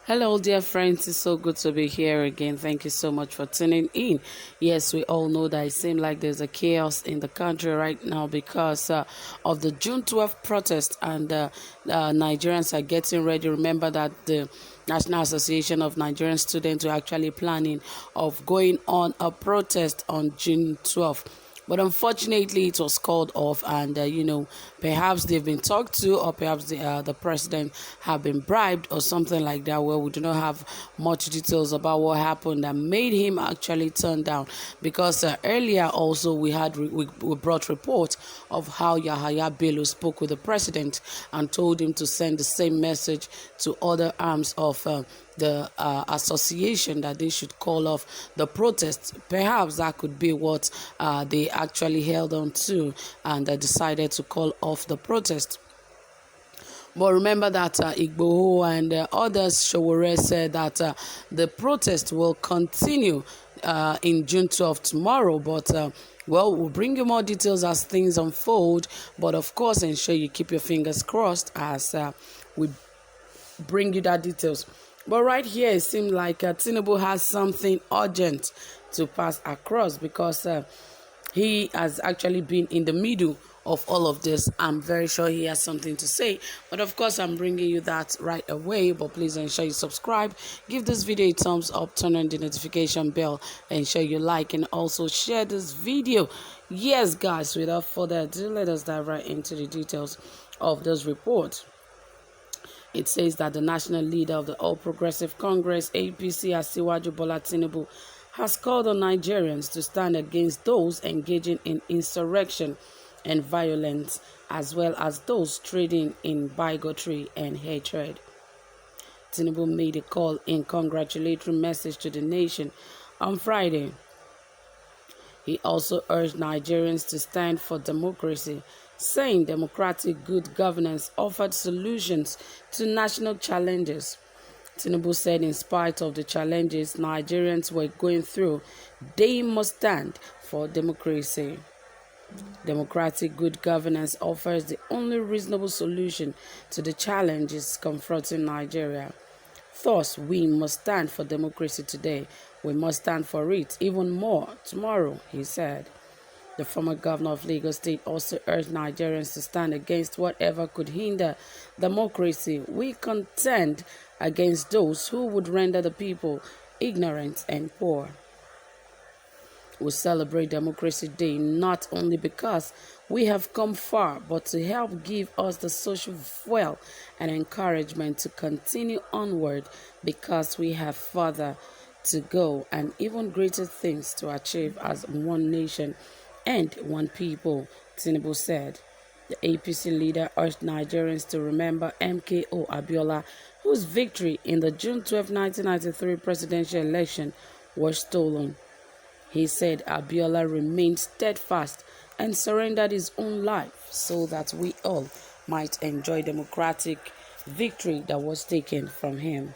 Hello, dear friends. It's so good to be here again. Thank you so much for tuning in. Yes, we all know that it seems like there's a chaos in the country right now because of the June 12th protest, and Nigerians are getting ready. Remember that the National Association of Nigerian Students are actually planning of going on a protest on June 12th. But unfortunately, it was called off, and perhaps they've been talked to, or perhaps the president have been bribed, or something like that. Where we do not have much details about what happened that made him actually turn down. Because earlier also we brought reports of how Yahaya Bello spoke with the president and told him to send the same message to other arms of the association, that they should call off the protests. Perhaps that could be what they actually held on to, and decided to call off the protest. But remember that Igboho and others, Showore, said that the protest will continue in June 12th tomorrow. But we'll bring you more details as things unfold. But of course, ensure you keep your fingers crossed as we bring you that details. But right here, it seems like Tinubu has something urgent to pass across, because he has actually been in the middle of all of this. I'm very sure he has something to say. But of course, I'm bringing you that right away. But please ensure you subscribe, give this video a thumbs up, turn on the notification bell, ensure you like, and also share this video. Yes, guys, without further ado, let us dive right into the details of this report. It says that the national leader of the All Progressive Congress, APC, Asiwaju Bola Tinubu, has called on Nigerians to stand against those engaging in insurrection and violence, as well as those trading in bigotry and hatred. Tinubu made a call in congratulatory message to the nation on Friday. He also urged Nigerians to stand for democracy, saying democratic good governance offered solutions to national challenges. Tinubu said in spite of the challenges Nigerians were going through, they must stand for democracy. Democratic good governance offers the only reasonable solution to the challenges confronting Nigeria. Thus, we must stand for democracy today. We must stand for it even more tomorrow, he said. The former governor of Lagos State also urged Nigerians to stand against whatever could hinder democracy. We contend against those who would render the people ignorant and poor. We celebrate Democracy Day not only because we have come far, but to help give us the social fuel and encouragement to continue onward, because we have further to go and even greater things to achieve as one nation and one people, Tinubu said. The APC leader urged Nigerians to remember MKO Abiola, whose victory in the June 12, 1993 presidential election was stolen. He said Abiola remained steadfast and surrendered his own life so that we all might enjoy democratic victory that was taken from him.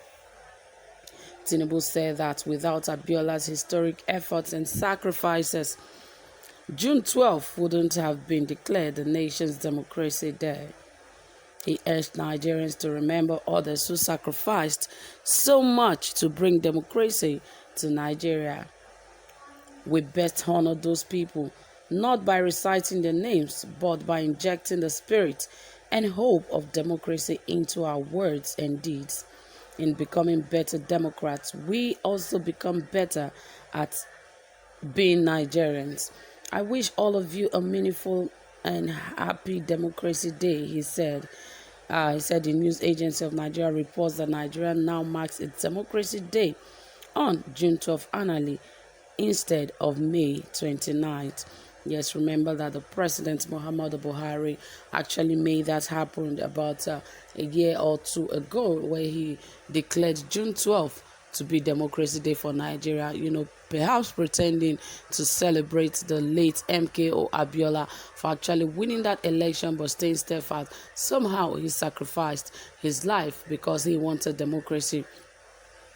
Tinubu said that without Abiola's historic efforts and sacrifices, June 12th wouldn't have been declared the nation's Democracy Day. He urged Nigerians to remember others who sacrificed so much to bring democracy to Nigeria. We best honor those people, not by reciting their names, but by injecting the spirit and hope of democracy into our words and deeds. In becoming better Democrats, we also become better at being Nigerians. I wish all of you a meaningful and happy Democracy Day, he said. He said the news agency of Nigeria reports that Nigeria now marks its Democracy Day on June 12th annually, instead of May 29th. Yes, remember that the President Muhammadu Buhari actually made that happen about a year or two ago, where he declared June 12th to be Democracy Day for Nigeria, perhaps pretending to celebrate the late MKO Abiola for actually winning that election but staying steadfast. Somehow he sacrificed his life because he wanted democracy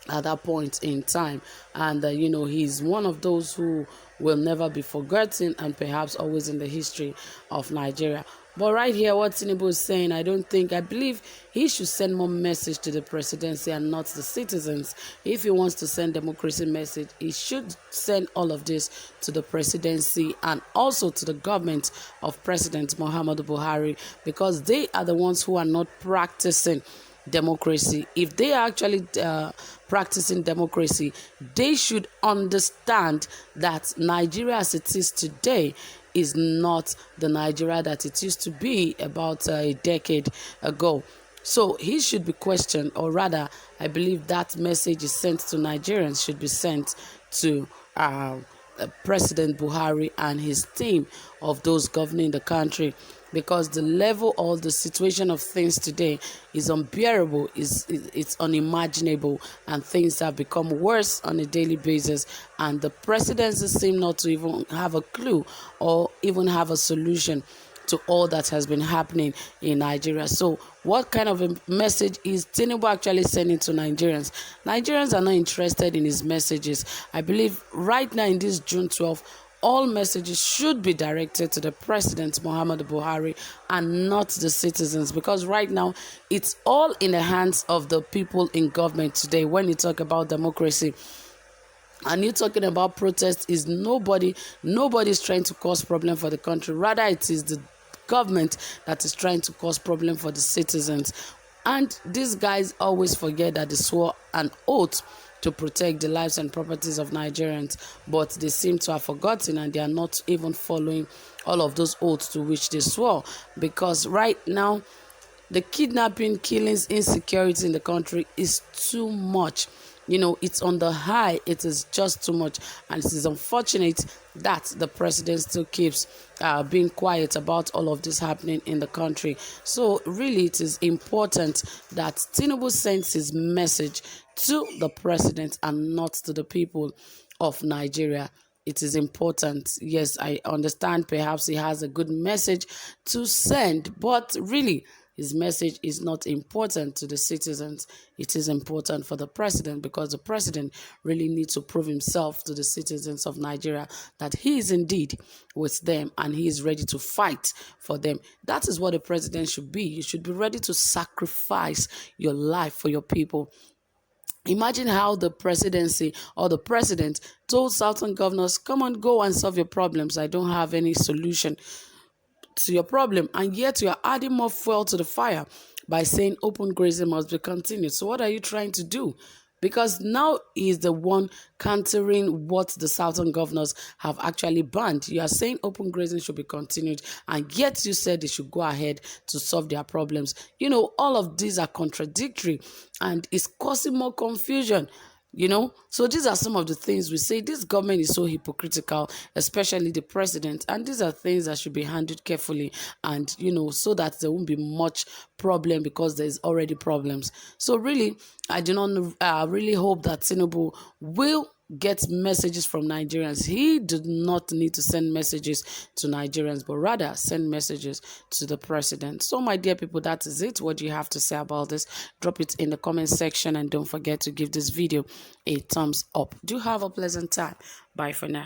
at that point in time, and he's one of those who will never be forgotten, and perhaps always in the history of Nigeria. But right here, what Tinubu is saying, I believe he should send more message to the presidency and not the citizens. If he wants to send democracy message, he should send all of this to the presidency and also to the government of President Muhammadu Buhari, because they are the ones who are not practicing democracy. If they are actually practicing democracy, they should understand that Nigeria as it is today is not the Nigeria that it used to be about a decade ago. So he should be questioned, or rather, I believe that message is sent to Nigerians should be sent to President Buhari and his team of those governing the country, because the level or the situation of things today is unbearable, it's unimaginable, and things have become worse on a daily basis, and the presidency seem not to even have a clue or even have a solution to all that has been happening in Nigeria. So what kind of a message is Tinubu actually sending to Nigerians? Nigerians are not interested in his messages. I believe right now in this June 12th, all messages should be directed to the President Muhammadu Buhari and not the citizens, because right now it's all in the hands of the people in government today. When you talk about democracy and you're talking about protest, is nobody's trying to cause problem for the country. Rather, it is the government that is trying to cause problem for the citizens. And these guys always forget that they swore an oath to protect the lives and properties of Nigerians, but they seem to have forgotten, and they are not even following all of those oaths to which they swore, because right now the kidnapping, killings, insecurity in the country is too much. It's on the high. It is just too much. And it is unfortunate that the president still keeps being quiet about all of this happening in the country. So really, it is important that Tinubu sends his message to the president and not to the people of Nigeria. It is important. Yes, I understand perhaps he has a good message to send, but really, his message is not important to the citizens. It is important for the president, because the president really needs to prove himself to the citizens of Nigeria that he is indeed with them and he is ready to fight for them. That is what a president should be. You should be ready to sacrifice your life for your people. Imagine how the presidency or the president told southern governors, come on, go and solve your problems. I don't have any solution to your problem, and yet you are adding more fuel to the fire by saying open grazing must be continued. So what are you trying to do? Because now he is the one countering what the southern governors have actually banned. You are saying open grazing should be continued, and yet you said they should go ahead to solve their problems. All of these are contradictory, and it's causing more confusion. So these are some of the things we say. This government is so hypocritical, especially the president, and these are things that should be handled carefully, and so that there won't be much problem, because there's already problems. So really, I do not really hope that Tinubu will get messages from Nigerians. He did not need to send messages to Nigerians, but rather send messages to the president. So my dear people, that is it. What do you have to say about this? Drop it in the comment section, and don't forget to give this video a thumbs up. Do have a pleasant time. Bye for now.